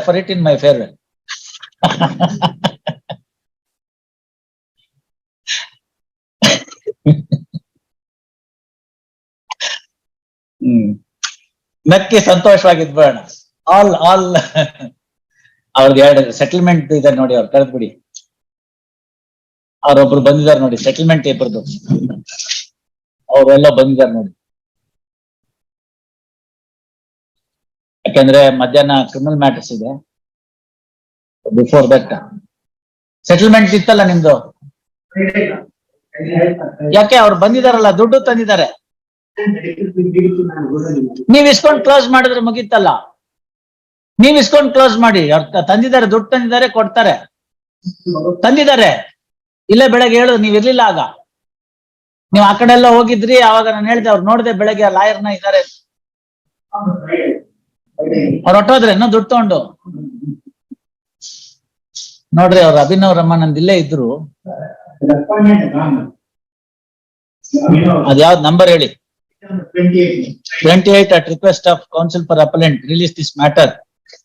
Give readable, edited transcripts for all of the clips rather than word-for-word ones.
refer it in my favor. ನಕ್ಕಿ ಸಂತೋಷವಾಗಿದ್ಬೇಡ. ಆಲ್ ಅವ್ರಿಗೆ ಎರಡು ಸೆಟಲ್ಮೆಂಟ್ ಇದೆ ನೋಡಿ, ಅವ್ರು ಕರೆದ್ಬಿಡಿ. ಅವ್ರೊಬ್ರು ಬಂದಿದ್ದಾರೆ ನೋಡಿ, ಸೆಟಲ್ಮೆಂಟ್ ಇಬ್ಬರದು, ಅವರೆಲ್ಲ ಬಂದಿದ್ದಾರೆ ನೋಡಿ. ಯಾಕಂದ್ರೆ ಮಧ್ಯಾಹ್ನ ಕ್ರಿಮಿನಲ್ ಮ್ಯಾಟರ್ಸ್ ಇದೆ. ಬಿಫೋರ್ ದಟ್ ಸೆಟಲ್ಮೆಂಟ್ ಇತ್ತಲ್ಲ ನಿಮ್ದು. ಯಾಕೆ ಅವ್ರು ಬಂದಿದಾರಲ್ಲ, ದುಡ್ಡು ತಂದಿದ್ದಾರೆ, ನೀವ್ ಇಸ್ಕೊಂಡ್ ಕ್ಲೋಸ್ ಮಾಡಿದ್ರೆ ಮುಗೀತಲ್ಲ. ನೀವ್ ಇಸ್ಕೊಂಡ್ ಕ್ಲೋಸ್ ಮಾಡಿ. ಅವ್ರು ತಂದಿದ್ದಾರೆ, ದುಡ್ಡು ತಂದಿದ್ದಾರೆ, ಕೊಡ್ತಾರೆ, ತಂದಿದ್ದಾರೆ. ಇಲ್ಲೇ ಬೆಳಗ್ಗೆ ಹೇಳು, ನೀವ್ ಇರ್ಲಿಲ್ಲ ಆಗ, ನೀವ್ ಆ ಕಡೆ ಎಲ್ಲ ಹೋಗಿದ್ರಿ. ಅವಾಗ ನಾನು ಹೇಳ್ದೆ, ಅವ್ರು ನೋಡ್ದೆ ಬೆಳಗ್ಗೆ ಲಾಯರ್ನ ಇದ್ದಾರೆ, ಅವ್ರು ಹೊಟ್ಟೋದ್ರೆ ಇನ್ನೂ ದುಡ್ಡು ತಗೊಂಡು. ನೋಡ್ರಿ, ಅವ್ರ ಅಭಿನವ್ ರಮಾನಂದ್ ಇಲ್ಲೇ ಇದ್ರು. ಅದ್ಯಾವ್ದು ನಂಬರ್ ಹೇಳಿ? 28 at request of counsel for appellant release this matter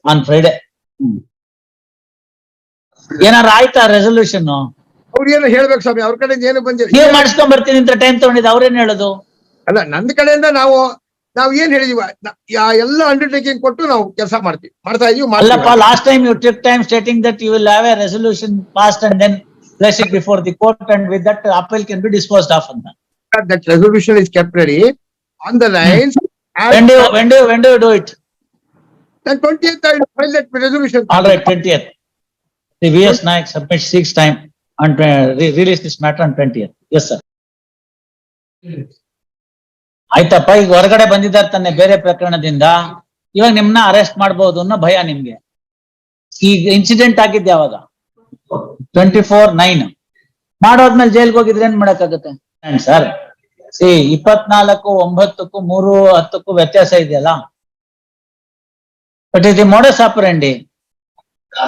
on Friday. ಏನಾರ ಆಯ್ತಾ ರೆಸೊಲ್ಯೂಷನ್? ಅವ್ರು ಏನು ಹೇಳ್ಬೇಕು ಸ್ವಾಮಿ, ಅವ್ರ ಕಡೆಯಿಂದ ಏನು ಬಂದಿಲ್ಲ. ನೀವು ಮಾಡಿಸ್ಕೊಂಡ್ ಬರ್ತೀನಿ ಅಂತ ಟೈಮ್ ತಗೊಂಡಿದ್ದು ಅವ್ರೇನ್ ಹೇಳೋದು? ಅಲ್ಲ, ನಂದ್ ಕಡೆಯಿಂದ ನಾವು ಏನ್ ಹೇಳಿದೀವ, ಎಲ್ಲ ಅಂಡರ್ಟೇಕಿಂಗ್ ಕೊಟ್ಟು ನಾವು ಕೆಲಸ ಮಾಡ್ತಾ ಇದೀವಿ. ಅಲ್ಲಪ್ಪ, last time you took time stating that you will have a resolution passed and then place it before the court, and with that appeal can be disposed of. That resolution is kept ready on the lines. When do you do it? Then 20th I will file that resolution. All right, 20th. The VS Naik submits 6 time and release this matter on 20th. Yes, sir. ಆಯ್ತಪ್ಪ, ಈಗ ಹೊರಗಡೆ ಬಂದಿದ್ದಾರೆ ತಾನೆ ಬೇರೆ ಪ್ರಕರಣದಿಂದ. ಇವಾಗ ನಿಮ್ನ arrest ಮಾಡಬಹುದು ಅನ್ನೋ ಭಯ ನಿಮ್ಗೆ. ಈಗ ಇನ್ಸಿಡೆಂಟ್ ಆಗಿದ್ದೆ ಯಾವಾಗ? 24/9 ಮಾಡೋದ್ಮೇಲೆ ಜೈಲ್ಗೆ ಹೋಗಿದ್ರೆ ಏನ್ ಮಾಡಕ್ಕಾಗತ್ತೆ ಸರ್? 24/9ಕ್ಕೂ 3/10ಕ್ಕೂ ವ್ಯತ್ಯಾಸ ಇದೆಯಲ್ಲ. ಬಟ್ ಇದು ಮೋಡಸ್ ಆಪರೆಂಡಿ.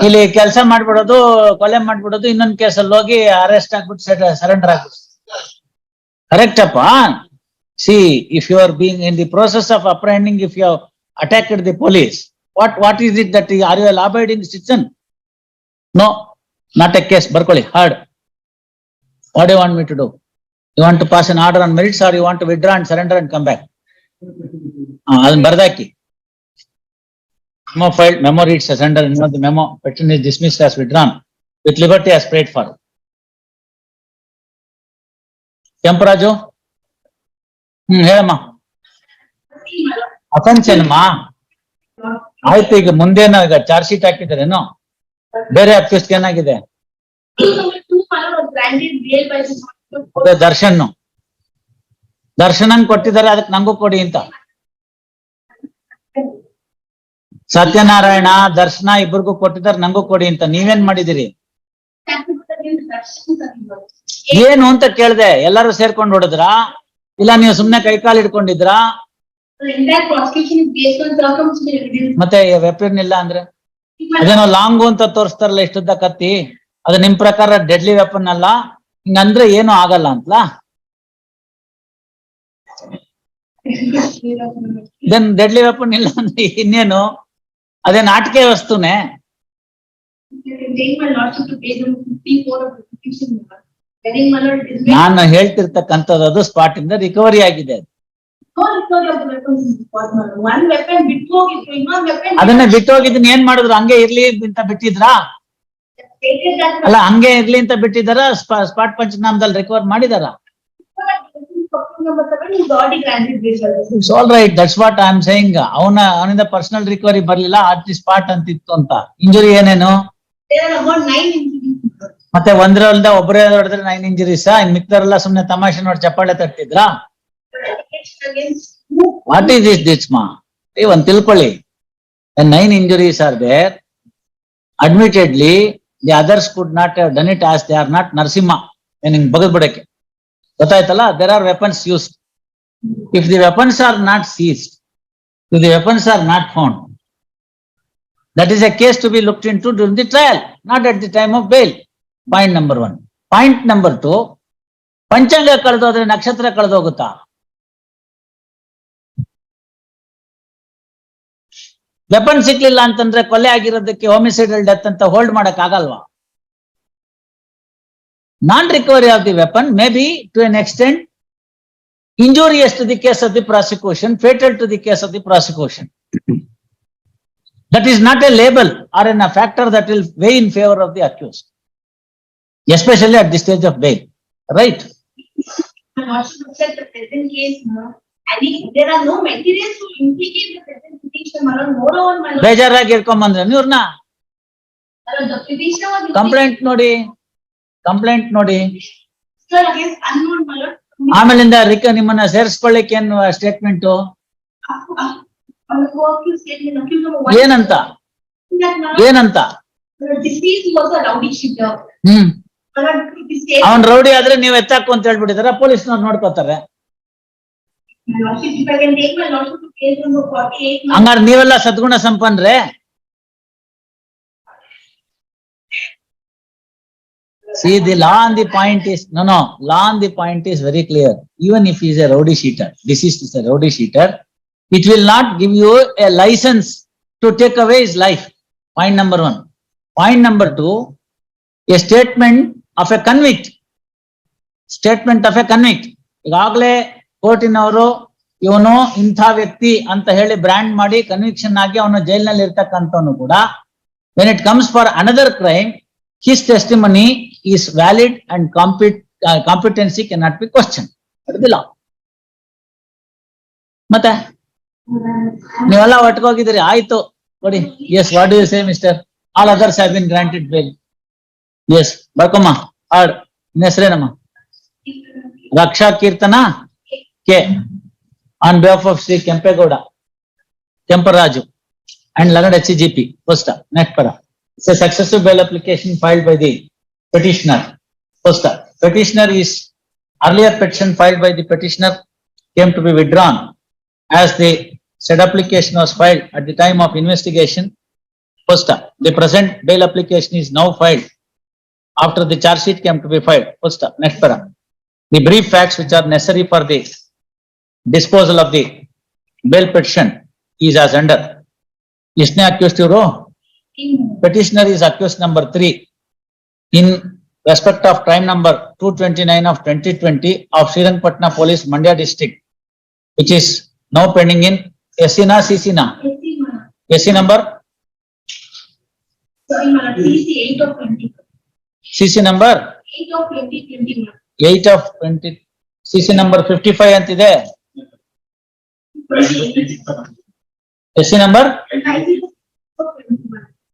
ಇಲ್ಲಿ ಕೆಲಸ ಮಾಡ್ಬಿಡೋದು, ಕೊಲೆ ಮಾಡ್ಬಿಡೋದು, ಇನ್ನೊಂದ್ ಕೇಸಲ್ಲಿ ಹೋಗಿ ಅರೆಸ್ಟ್ ಆಗ್ಬಿಟ್ಟು ಸರೆಂಡರ್ ಆಗ್ಬಿಟ್ಟು. ಕರೆಕ್ಟ್ ಅಪ್ಪ. See, if you are being in the process of apprehending, if you have attacked the police, what is it that are you a law-abiding citizen? No, not a case. Barkoli, hard. What do you want me to do? You want to pass an order on merits, or you want to withdraw and surrender and come back? Adhan bardaki. Memo filed, memo reads as under, the memo, petition is dismissed as withdrawn with liberty as prayed for. Kemparaju? ಹೇಳಮ್ಮ. Offence ಏನಮ್ಮ? ಆಯ್ತು, ಈಗ ಮುಂದೇನ ಈಗ charge sheet ಹಾಕಿದಾರೇನೋ? ಬೇರೆ accused ಏನಾಗಿದೆ? ದರ್ಶನ್ ಕೊಟ್ಟಿದ್ದಾರೆ, ಅದಕ್ಕೆ ನಂಗೂ ಕೊಡಿ ಅಂತ. ಸತ್ಯನಾರಾಯಣ, ದರ್ಶನ ಇಬ್ಬರಿಗೂ ಕೊಟ್ಟಿದ್ದಾರೆ, ನಂಗೂ ಕೊಡಿ ಅಂತ. ನೀವೇನ್ ಮಾಡಿದಿರಿ? ಏನು ಅಂತ ಕೇಳ್ದೆ. ಎಲ್ಲರೂ ಸೇರ್ಕೊಂಡು ಹೊಡೆದ್ರಾ, ಇಲ್ಲ ನೀವು ಸುಮ್ನೆ ಕೈಕಾಲು ಹಿಡ್ಕೊಂಡಿದ್ರಾ? ಮತ್ತೆ ವೆಪನ್ ಇಲ್ಲ ಅಂದ್ರೆ ಅದೇನೋ ಲಾಂಗು ಅಂತ ತೋರಿಸ್ತಾರಲ್ಲ, ಇಷ್ಟುದ್ದ ಕತ್ತಿ, ಅದು ನಿಮ್ ಪ್ರಕಾರ ಡೆಡ್ಲಿ ವೆಪನ್ ಅಲ್ಲ, ಹಿಂಗಂದ್ರೆ ಏನು ಆಗಲ್ಲ ಅಂತಲಾ? ದೆನ್ ಡೆಡ್ಲಿ ವೆಪನ್ ಇಲ್ಲ ಅಂದ್ರೆ ಇನ್ನೇನು? ಅದೇ ನಾಟಕ ವಸ್ತುನೇ. ನಾನು ಹೇಳ್ತಿರ್ತಕ್ಕಂಥದ್ದು ಅದು ಸ್ಪಾಟ್ ಇಂದ ರಿಕವರಿ ಆಗಿದೆ. ಅದನ್ನ ಬಿಟ್ಟು ಹೋಗಿದ್ದೀನಿ. ಏನ್ ಮಾಡಿದ್ರು? ಹಂಗೆ ಇರ್ಲಿ ಅಂತ ಬಿಟ್ಟಿದ್ರಾ? ಅಲ್ಲ, ಹಂಗೆ ಇರ್ಲಿ ಅಂತ ಬಿಟ್ಟಿದಾರ? ಸ್ಪಾಟ್ ಪಂಚನಾಮದಲ್ಲಿ ರಿಕವರ್ ಮಾಡಿದಾರ? All right, that's what I am saying. ಅವನಿಂದ ಪರ್ಸನಲ್ ರಿಕವರಿ ಬರ್ಲಿಲ್ಲ, ಅಟ್ ದಿ ಸ್ಪಾಟ್ ಅಂತಿತ್ತು ಅಂತ. ಇಂಜುರಿ ಏನೇನು? ಮತ್ತೆ ಒಂದ್ರಲ್ದ ಒಬ್ಬರೇ ಹೊಡೆದ್ರೆ 9 ಇಂಜುರೀಸ್. ಇನ್ ಮಿಕ್ದರೆಲ್ಲ ಸುಮ್ನೆ ತಮಾಷೆ ನೋಡಿ ಚಪ್ಪಾಳೆ ತಟ್ಟಿದ್ರಾ? ವಾಟ್ ಈಸ್ ದಿಸ್ ಮಾ? ಒಂದ್ ತಿಳ್ಕೊಳ್ಳಿ, 9 injuries are there. Admittedly, the others could not have done it as they are not Narsimha. Meaning bagad badake. ಗೊತ್ತಾಯ್ತಲ್ಲ? There are weapons used. If the weapons are not seized, if the weapons are not found, that is a case to be looked into during the trial, not at the time of bail. Point number 1. Point number 2, ಪಂಚಾಂಗ ಕಳೆದೋದ್ರೆ ನಕ್ಷತ್ರ ಕಳೆದೋಗುತ್ತಾ? Weapon ಸಿಕ್ಲಿಲ್ಲ ಅಂತಂದ್ರೆ ಕೊಲೆ ಆಗಿರೋದಕ್ಕೆ homicidal death ಅಂತ hold ಮಾಡಕ್ ಆಗಲ್ವಾ? Non recovery of the weapon may be to an extent injurious to the case of the prosecution, fatal to the case of the prosecution. That is not a label or a factor that will weigh in favor of the accused, especially at this stage of bail, right? And also look at the present case, no? I mean, there are no materials to implicate the present petitioner, my lord. Moreover, my lord, ಬೇಜಾರಾಗಿ ಇಟ್ಕೊಂಬಂದ್ರೆ ಇವ್ರನ್ನ my lord, the petitioner was complaint ನೋಡಿ sir against unknown, my lord. ಆಮೇಲಿಂದ ನಿಮ್ಮನ್ನ ಸೇರಿಸ್ಕೊಳ್ಳಿಕ್ಕೆ ಏನು statement ಏನಂತ ಏನಂತ Deceased was a rowdy shooter. Hmm My lord, this case, ಅವನ್ rowdy ಆದ್ರೆ ನೀವ್ ಎತ್ತಾಕು ಅಂತ ಹೇಳ್ಬಿಟ್ಟಿದಾರೆ, ಪೊಲೀಸ್ನವ್ರು ನೋಡ್ಕೋತಾರೆ. my lordship, if I can take my lordship to case number 48, my ಹಂಗಾರೆ ನೀವೆಲ್ಲ ಸದ್ಗುಣ ಸಂಪನ್ರೆ. See, the law on the point is, law on the point is very clear. Even if he is a rowdy sheeter, deceased is a rowdy sheeter, it will not give you a license to take away his life. Point number one. Point number two, a statement of a convict. Statement of a convict. ಈಗಾಗಲೇ ಕೋರ್ಟಿನವರು ಇವನು ಇಂಥ ವ್ಯಕ್ತಿ ಅಂತ ಹೇಳಿ brand ಮಾಡಿ conviction ಆಗಿ ಅವನು ಜೈಲಿನಲ್ಲಿ ಇರ್ತಕ್ಕಂಥವನು ಕೂಡ, when it comes for another crime, his testimony is valid and competency cannot be questioned. That is the law. ಮತ್ತೆ ನೀವೆಲ್ಲ ಒಟ್ಕೋಗಿದ್ದೀರಿ, ಆಯ್ತು ಕೊಡಿ. Yes, what do you say, mister? All others have been granted bail. Yes, ಬರ್ಕೊಮ್ಮ ಆಡ್. ನಿನ್ನ ಹೆಸರೇನಮ್ಮ? Raksha Keerthana K on behalf of Sri Kempegowda, Kemparaju and Laggad HCGP. First, next para. It's a successive bail application filed by the petitioner. First, petitioner is earlier petition filed by the petitioner came to be withdrawn as the said application was filed at the time of investigation. First, the present bail application is now filed after the charge sheet came to be filed. First, next para. The brief facts which are necessary for the disposal of the bail petition is as under. Isne accused ಇವರು? Petitioner is accused number 3 in respect of crime number 229 of 2020 of Srirangpatna Police, Mandya district, which is now pending in SC CC SC number, sorry, my lord, CC 8 of 20. CC number 8 of 2020, my lord. 8 of 20, CC number 55 ಅಂತಿದೆ. SC number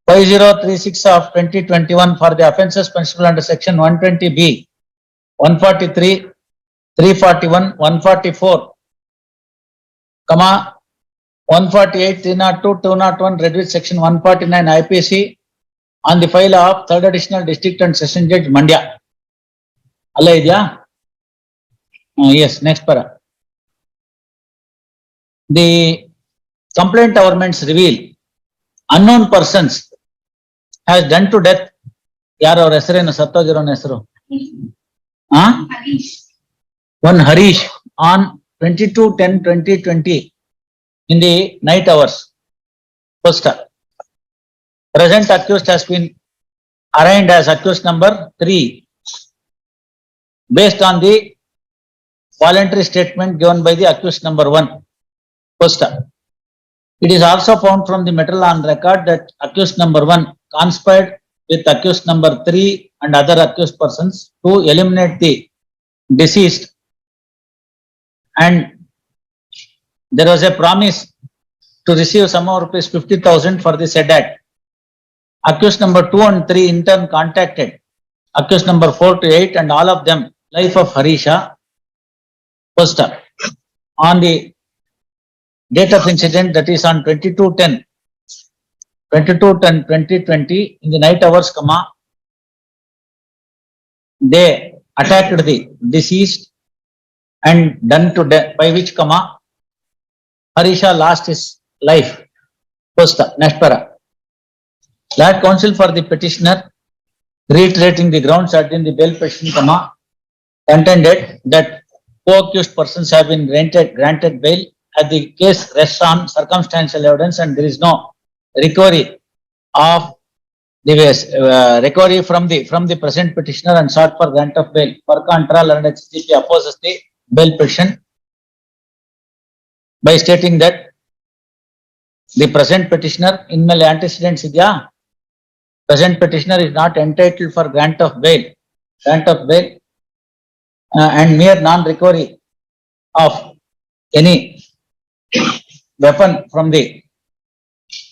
5036 of 2021 for the offences punishable under section 120B, 143, 341, 144, comma 148, 302, 201, read with section 149 IPC on the file of third additional district and session judge Mandya. ಅಲ್ಲ ಇದೆಯಾ? Yes, next para. The complaint governments reveal unknown persons has done to death. ಯಾರು ಅವ್ರ ಹೆಸರೇನು? ಸತ್ತೋಗಿರೋನ ಹೆಸರು? Harish. One Harish on 22/10/2020 in the night hours. First, present accused has been arraigned as accused number 3 based on the voluntary statement given by the accused number 1. First, it is also found from the material on record that accused number 1 conspired with accused number 3 and other accused persons to eliminate the deceased, and there was a promise to receive sum of rupees 50,000 for the said act. Accused number 2 and 3 in turn contacted accused number 4 to 8 and all of them life of Harisha. First, on the date of incident, that is on 22/10/2020 in the night hours, comma, they attacked the deceased and done to death, by which, comma, Harisha lost his life. First, next para. Lord counsel for the petitioner, reiterating the grounds set in the bail petition, comma, contended that co-accused persons have been granted bail as the case rests on circumstantial evidence and there is no recovery of the recovery from the present petitioner and sought for grant of bail. Per contra, learned HCP opposes the bail petition by stating that the present petitioner in ಮೇಲೆ antecedents ಇದೆಯಾ? Present petitioner is not entitled for grant of bail and mere non-recovery of any weapon from the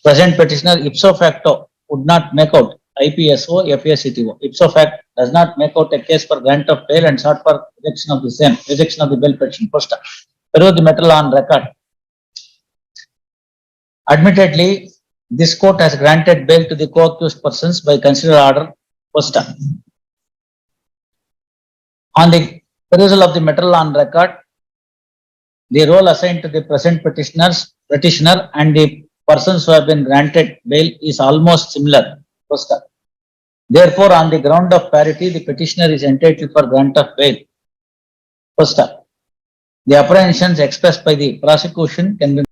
present petitioner ipso facto would not make out IPSO, FACTO. Ipso fact does not make out a case for grant of bail and sought for rejection of the same, rejection of the bail petition. First, through the matter on record. Admittedly, this court has granted bail to the co-accused persons by considered order. First, on the perusal of the matter on record, the role assigned to the present petitioner and the persons who have been granted bail is almost similar. First, therefore, on the ground of parity, the petitioner is entitled for grant of bail. First, the apprehensions expressed by the prosecution can be